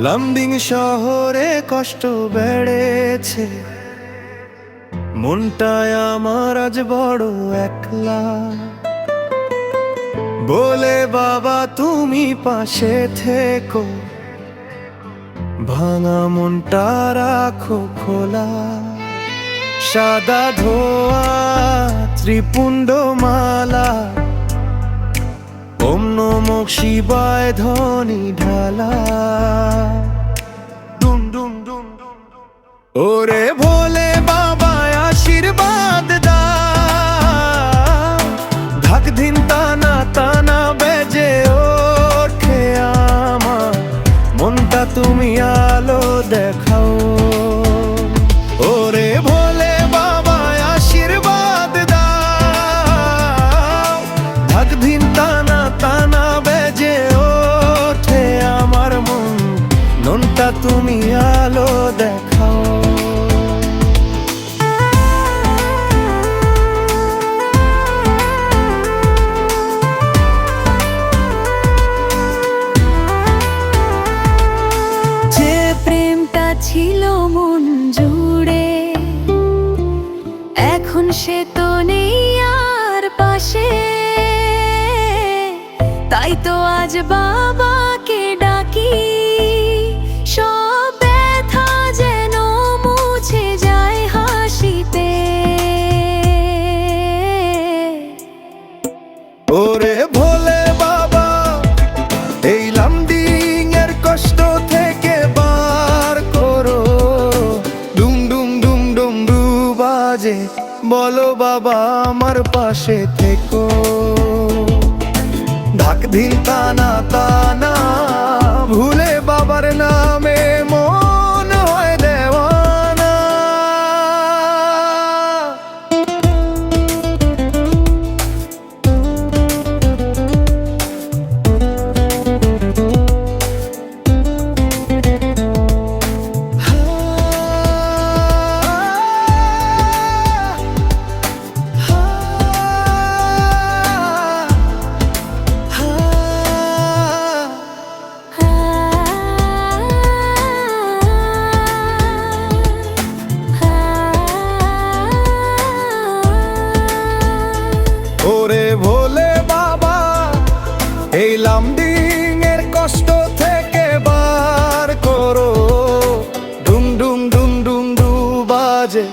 লামডিং শহরে কষ্ট বেড়েছে, মনটায় আমার আজ বড় একলা। বলে বাবা তুমি পাশে থেকো, ভাঙা মনটা রাখো খোলা। সাদা ধোয়া ত্রিপুণ্ড মালা, ওম নমঃ শিবায় ধ্বনি ঢালা। ডুম ডুম ডুম ডুম। ওরে ভোলে বাবা আশীর্বাদ দাও, ধাক ধিন তানা তানা বেজে ওঠে আমার, মনটা তুমি আলো দেখাও। ওরে ভোলে বাবা আশীর্বাদ দাও, ধাক ধিন তানা তানা বেজে ওঠে আমার মন, মনটা তুমি আলো দেখাও। যে প্রেমটা ছিল মন জুড়ে, এখন সে তো নেই আর পাশে। তাই তো আজ বাবাকে ডাকি, সব ব্যথা যেন মুছে যায় হাসিতে। ওরে ভোলে বাবা এই লামডিং এর কষ্ট থেকে বার করো, ডুম ডুম ডুম ডুম ডু বাজে, বলো বাবা আমার পাশে থেকো। ধাক ধিন তানা তানা ভুলে বাবার নামে মন হয় দেওয়ানা। ওরে ভোলে বাবা এই লামডিং এর কষ্ট থেকে বার করো, ডুম ডুম ডুম ডুম ডু বাজে,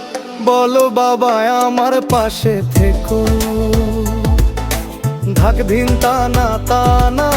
বলো বাবা আমার পাশে থেকো। ধাক ধিন তানা তানা